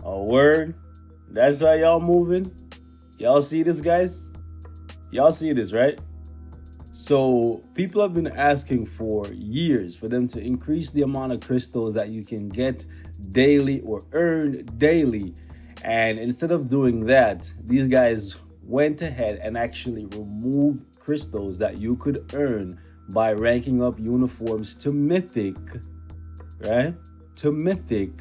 A word. That's how y'all moving. Y'all see this, guys? Y'all see this, right? So people have been asking for years for them to increase the amount of crystals that you can get daily or earn daily. And instead of doing that, these guys went ahead and actually removed crystals that you could earn by ranking up uniforms to mythic, right? To mythic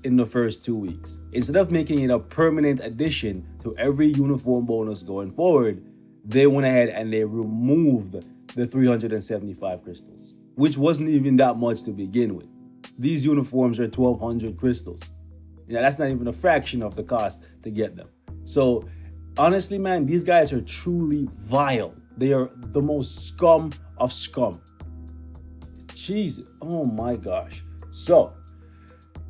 in the first 2 weeks. Instead of making it a permanent addition to every uniform bonus going forward, they went ahead and they removed the 375 crystals, which wasn't even that much to begin with. These uniforms are 1,200 crystals. That's not even a fraction of the cost to get them. So honestly, man, these guys are truly vile. They are the most scum of scum. Jeez, oh my gosh. So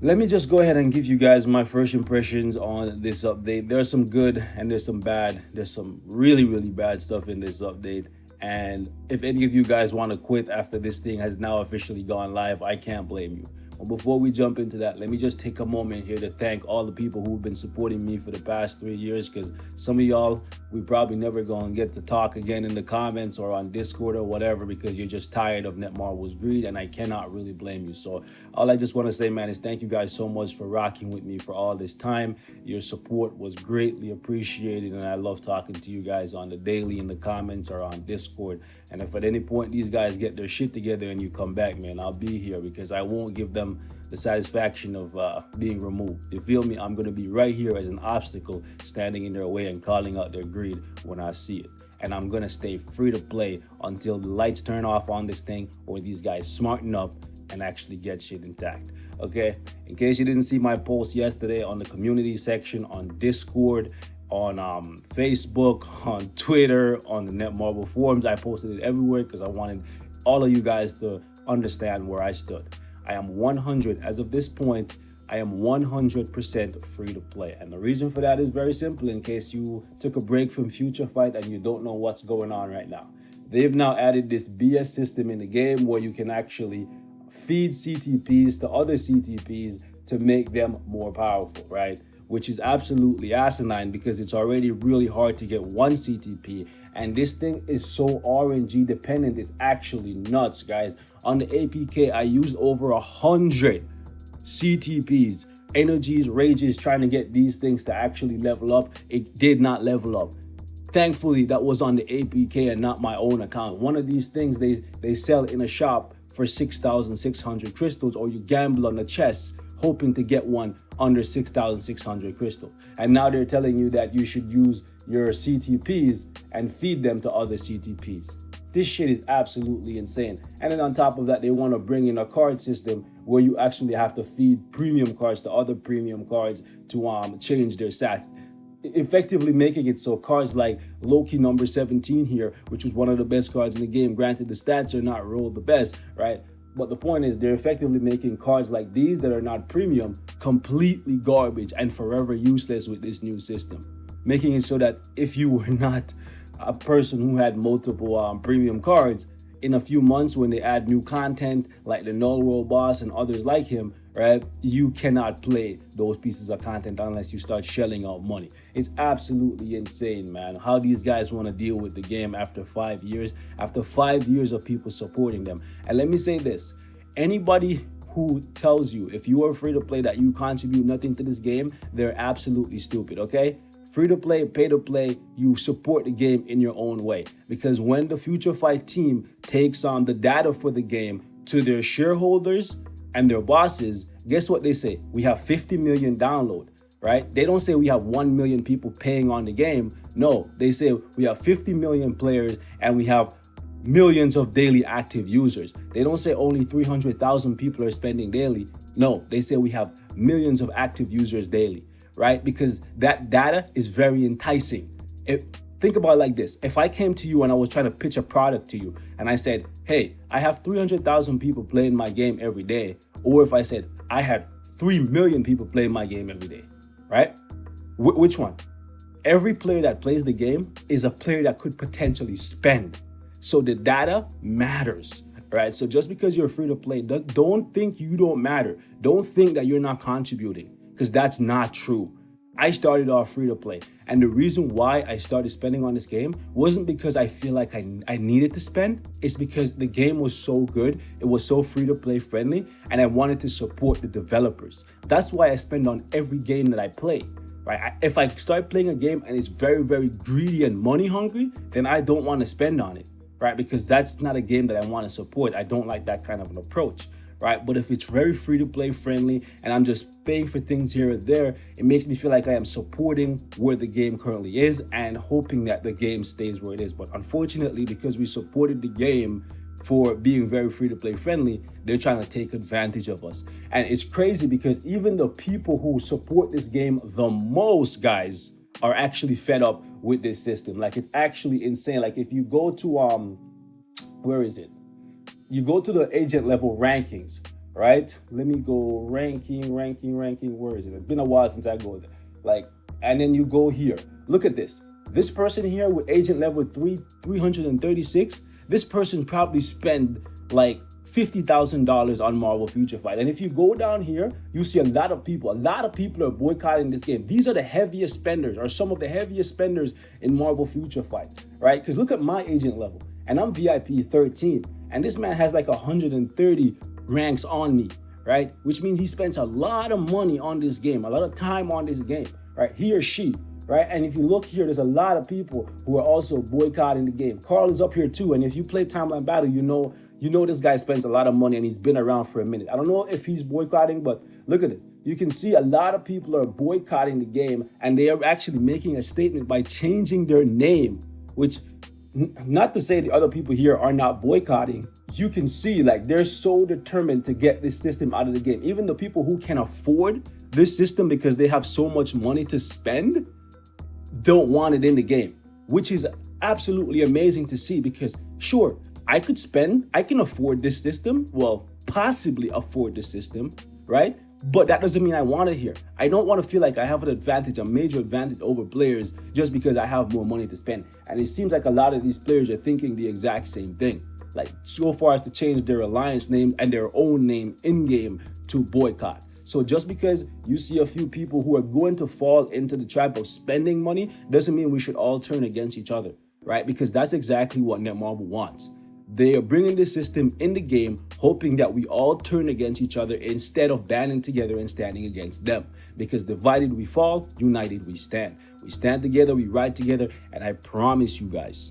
let me just go ahead and give you guys my first impressions on this update. There's some good and there's some bad. There's some really, really bad stuff in this update. And if any of you guys want to quit after this thing has now officially gone live, I can't blame you. But before we jump into that, let me just take a moment here to thank all the people who've been supporting me for the past 3 years, because some of y'all, we probably never gonna get to talk again in the comments or on Discord or whatever, because you're just tired of Netmarvel's greed, and I cannot really blame you. So all I just want to say, man, is thank you guys so much for rocking with me for all this time. Your support was greatly appreciated, and I love talking to you guys on the daily in the comments or on Discord. And if at any point these guys get their shit together and you come back, man, I'll be here, because I won't give them the satisfaction of being removed. You feel me? I'm going to be right here as an obstacle standing in their way and calling out their greed when I see it. And I'm going to stay free to play until the lights turn off on this thing, or these guys smarten up and actually get shit intact. Okay? In case you didn't see my post yesterday on the community section on Discord, on Facebook, on Twitter, on the Netmarvel forums, I posted it everywhere because I wanted all of you guys to understand where I stood. I am 100, as of this point, I am 100% free to play. And the reason for that is very simple, in case you took a break from Future Fight and you don't know what's going on right now. They've now added this BS system in the game where you can actually feed CTPs to other CTPs to make them more powerful, right? Which is absolutely asinine, because it's already really hard to get one CTP, and this thing is so RNG dependent, it's actually nuts, guys. On the APK, I used over 100 CTPs, energies, rages, trying to get these things to actually level up. It did not level up. Thankfully, that was on the APK and not my own account. One of these things they sell in a shop for 6,600 crystals, or you gamble on the chest hoping to get one under 6,600 crystal. And now they're telling you that you should use your CTPs and feed them to other CTPs. This shit is absolutely insane. And then on top of that, they want to bring in a card system where you actually have to feed premium cards to other premium cards to change their stats, effectively making it so cards like Loki number 17 here, which was one of the best cards in the game, granted the stats are not rolled the best, right? But the point is, they're effectively making cards like these that are not premium completely garbage and forever useless with this new system, making it so that if you were not a person who had multiple premium cards, in a few months when they add new content like the Null World Boss and others like him, right, you cannot play those pieces of content unless you start shelling out money. It's absolutely insane, man, how these guys want to deal with the game after 5 years, after 5 years of people supporting them. And let me say this, anybody who tells you, if you are free to play, that you contribute nothing to this game, they're absolutely stupid, okay? Free to play, pay to play, you support the game in your own way. Because when the Future Fight team takes on the data for the game to their shareholders and their bosses, guess what they say? We have 50 million download, right? They don't say we have 1 million people paying on the game. No, they say we have 50 million players and we have millions of daily active users. They don't say only 300,000 people are spending daily. No, they say we have millions of active users daily, right? Because that data is very enticing. Think about it like this. If I came to you and I was trying to pitch a product to you and I said, hey, I have 300,000 people playing my game every day. Or if I said I had 3 million people playing my game every day, right? Which one? Every player that plays the game is a player that could potentially spend. So the data matters, right? So just because you're free to play, don't think you don't matter. Don't think that you're not contributing. because that's not true. I started off free to play. And the reason why I started spending on this game wasn't because I feel like I needed to spend. It's because the game was so good. It was so free to play friendly. And I wanted to support the developers. That's why I spend on every game that I play. Right? If I start playing a game and it's very, very greedy and money hungry, then I don't want to spend on it. Right? Because that's not a game that I want to support. I don't like that kind of an approach. Right? But if it's very free to play friendly and I'm just paying for things here and there, it makes me feel like I am supporting where the game currently is and hoping that the game stays where it is. But unfortunately, because we supported the game for being very free to play friendly, they're trying to take advantage of us. And it's crazy because even the people who support this game the most, guys, are actually fed up with this system. Like, it's actually insane. Like, if you go to, where is it? You go to the agent level rankings, right? Let me go ranking. Where is it? It's been a while since I go there. Like, and then you go here. Look at this. This person here with agent level 336, this person probably spent like $50,000 on Marvel Future Fight. And if you go down here, you see a lot of people are boycotting this game. These are the heaviest spenders, or some of the heaviest spenders in Marvel Future Fight, right? Because look at my agent level, and I'm VIP 13. And this man has like 130 ranks on me, right? Which means he spends a lot of money on this game, a lot of time on this game, right? He or she, right? And if you look here, there's a lot of people who are also boycotting the game. Carl is up here too. And if you play Timeline Battle, you know this guy spends a lot of money and he's been around for a minute. I don't know if he's boycotting, but look at this. You can see a lot of people are boycotting the game, and they are actually making a statement by changing their name, which, not to say the other people here are not boycotting. You can see like they're so determined to get this system out of the game. Even the people who can afford this system because they have so much money to spend don't want it in the game, which is absolutely amazing to see. Because sure, I can afford this system. Well, possibly afford the system, right? But that doesn't mean I want it here. I don't want to feel like I have an advantage, a major advantage over players just because I have more money to spend. And it seems like a lot of these players are thinking the exact same thing. Like, so far as to change their alliance name and their own name in-game to boycott. So just because you see a few people who are going to fall into the trap of spending money doesn't mean we should all turn against each other, right? Because that's exactly what Netmarble wants. They are bringing this system in the game, hoping that we all turn against each other instead of banding together and standing against them. Because divided we fall, united we stand. We stand together, we ride together, and I promise you guys,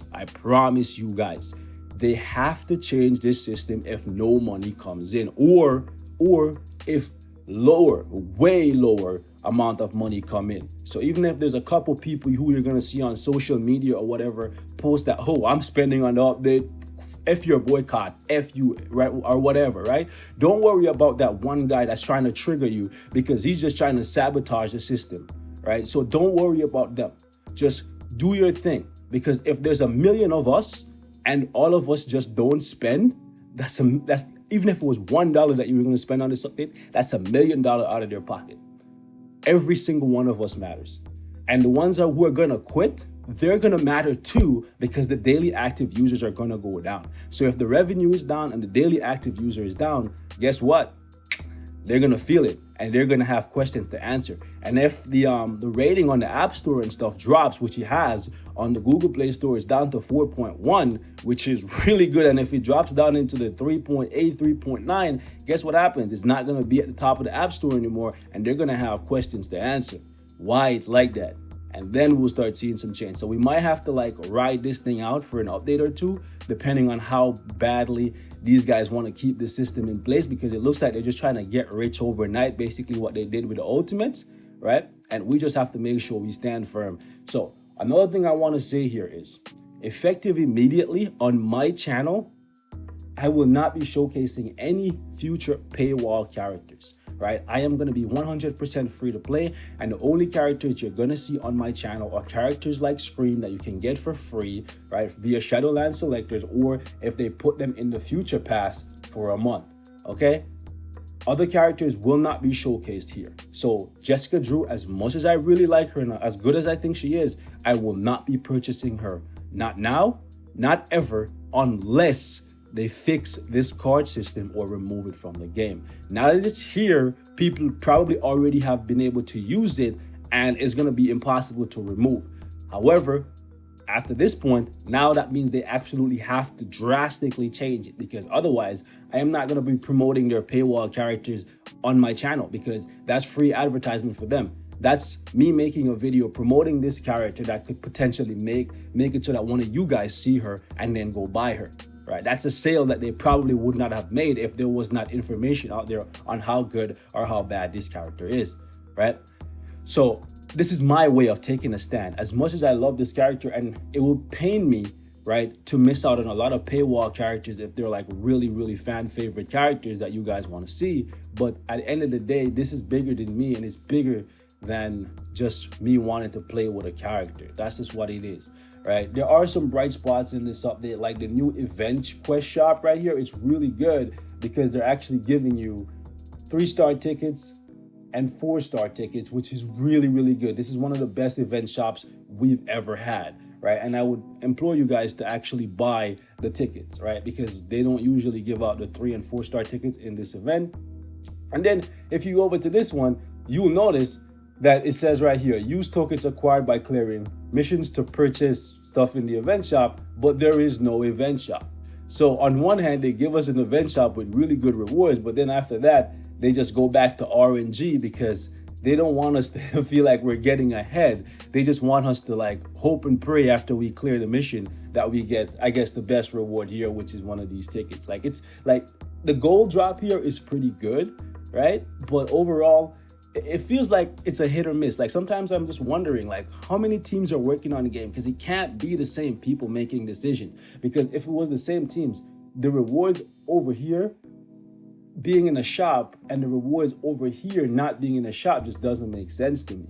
they have to change this system if no money comes in, or if way lower amount of money come in. So even if there's a couple people who you're gonna see on social media or whatever post that, oh, I'm spending on the update, F your boycott, F you, right, or whatever, right? Don't worry about that one guy that's trying to trigger you because he's just trying to sabotage the system, right? So don't worry about them. Just do your thing, because if there's a million of us and all of us just don't spend, that's even if it was $1 that you were going to spend on this update, that's $1 million out of their pocket. Every single one of us matters. And the ones who are going to quit, they're going to matter too, because the daily active users are going to go down. So if the revenue is down and the daily active user is down, guess what? They're going to feel it, and they're going to have questions to answer. And if the rating on the App Store and stuff drops, which it has on the Google Play Store, is down to 4.1, which is really good. And if it drops down into the 3.8, 3.9, guess what happens? It's not going to be at the top of the App Store anymore, and they're going to have questions to answer. Why it's like that? And then we'll start seeing some change. So we might have to like ride this thing out for an update or two, depending on how badly these guys want to keep the system in place, because it looks like they're just trying to get rich overnight, basically what they did with the Ultimates, right? And we just have to make sure we stand firm. So another thing I want to say here is, effective immediately on my channel, I will not be showcasing any future paywall characters, right? I am going to be 100% free to play, and the only characters you're going to see on my channel are characters like Scream that you can get for free, right, via Shadowland selectors, or if they put them in the future pass for a month, okay? Other characters will not be showcased here. So Jessica Drew, as much as I really like her and as good as I think she is, I will not be purchasing her. Not now, not ever, unless they fix this card system or remove it from the game. Now that it's here, people probably already have been able to use it, and it's going to be impossible to remove. However, after this point, now that means they absolutely have to drastically change it, because otherwise I am not going to be promoting their paywall characters on my channel, because that's free advertisement for them. That's me making a video promoting this character that could potentially make it so that one of you guys see her and then go buy her, right? That's a sale that they probably would not have made if there was not information out there on how good or how bad this character is, right? So this is my way of taking a stand. As much as I love this character, and it will pain me, right, to miss out on a lot of paywall characters if they're like really, really fan favorite characters that you guys want to see. But at the end of the day, this is bigger than me, and it's bigger than just me wanting to play with a character. That's just what it is, right? There are some bright spots in this update, like the new event quest shop right here. It's really good because they're actually giving you 3-star tickets and 4-star tickets, which is really, really good. This is one of the best event shops we've ever had, right? And I would implore you guys to actually buy the tickets, right? Because they don't usually give out the 3 and 4-star tickets in this event. And then if you go over to this one, you'll notice that it says right here, use tokens acquired by clearing missions to purchase stuff in the event shop, but there is no event shop. So on one hand, they give us an event shop with really good rewards, but then after that, they just go back to RNG because they don't want us to feel like we're getting ahead. They just want us to like hope and pray after we clear the mission that we get, I guess, the best reward here, which is one of these tickets. Like, it's like the gold drop here is pretty good, right? But overall, it feels like it's a hit or miss. Like sometimes I'm just wondering like how many teams are working on the game, because it can't be the same people making decisions. Because if it was the same teams, the rewards over here being in a shop and the rewards over here not being in a shop just doesn't make sense to me,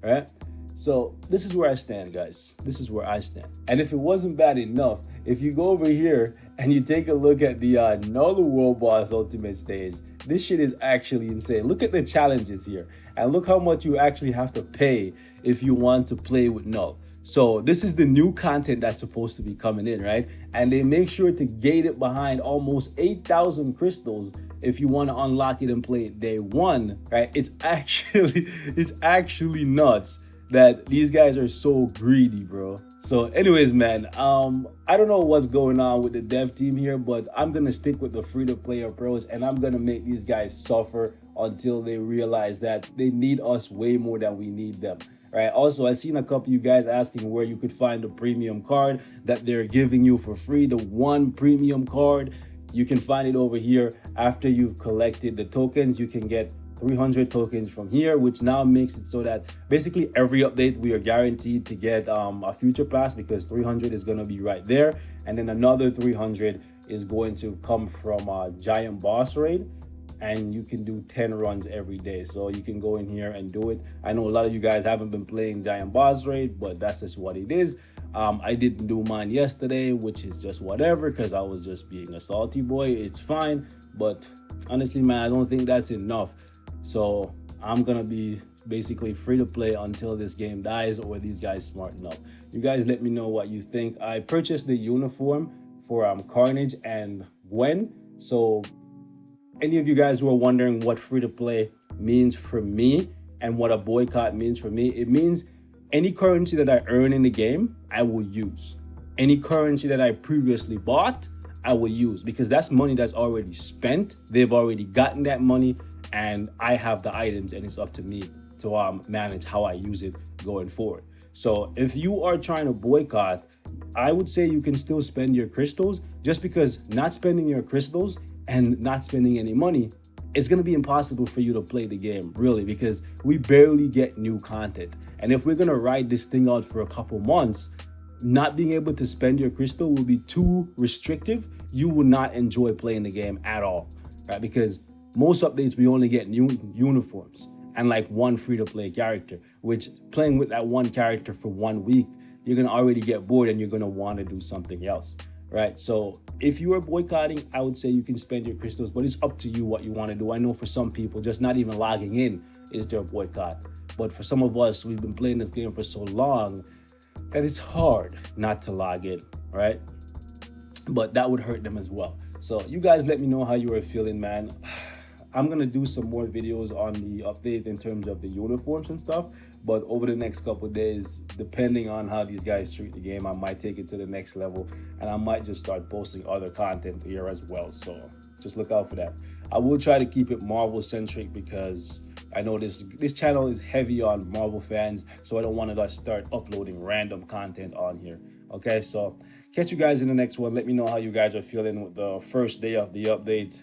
right? So this is where I stand, guys. This is where I stand. And if it wasn't bad enough, if you go over here and you take a look at the Null World Boss Ultimate Stage, this shit is actually insane. Look at the challenges here and look how much you actually have to pay if you want to play with Null. So this is the new content that's supposed to be coming in, right? And they make sure to gate it behind almost 8,000 crystals if you want to unlock it and play it day one, right? It's actually nuts that these guys are so greedy, bro. So anyways, man, I don't know what's going on with the dev team here, but I'm gonna stick with the free-to-play approach, and I'm gonna make these guys suffer until they realize that they need us way more than we need them, right? Also, I seen a couple of you guys asking where you could find the premium card that they're giving you for free. The one premium card, you can find it over here. After you've collected the tokens, you can get 300 tokens from here, which now makes it so that basically every update we are guaranteed to get a future pass, because 300 is going to be right there, and then another 300 is going to come from a giant boss raid, and you can do 10 runs every day. So you can go in here and do it. I know a lot of you guys haven't been playing giant boss raid, but that's just what it is. I didn't do mine yesterday, which is just whatever, because I was just being a salty boy. It's fine, but honestly, man, I don't think that's enough. So I'm gonna be basically free to play until this game dies or these guys smarten up. You guys let me know what you think. I purchased the uniform for Carnage and Gwen. So any of you guys who are wondering what free to play means for me and what a boycott means for me, it means any currency that I earn in the game, I will use. Any currency that I previously bought, I will use, because that's money that's already spent. They've already gotten that money, and I have the items, and it's up to me to manage how I use it going forward. So if you are trying to boycott, I would say you can still spend your crystals, just because not spending your crystals and not spending any money, it's going to be impossible for you to play the game, really, because we barely get new content. And if we're going to ride this thing out for a couple months, not being able to spend your crystal will be too restrictive. You will not enjoy playing the game at all, right? Because most updates, we only get new uniforms and like one free-to-play character, which playing with that one character for 1 week, you're going to already get bored and you're going to want to do something else, right? So if you are boycotting, I would say you can spend your crystals, but it's up to you what you want to do. I know for some people, just not even logging in is their boycott. But for some of us, we've been playing this game for so long that it's hard not to log in, right? But that would hurt them as well. So you guys let me know how you are feeling, man. I'm gonna do some more videos on the update in terms of the uniforms and stuff, but over the next couple of days, depending on how these guys treat the game, I might take it to the next level, and I might just start posting other content here as well. So just look out for that. I will try to keep it Marvel centric because I know this channel is heavy on Marvel fans, so I don't want to start uploading random content on here. Okay, so catch you guys in the next one. Let me know how you guys are feeling with the first day of the update.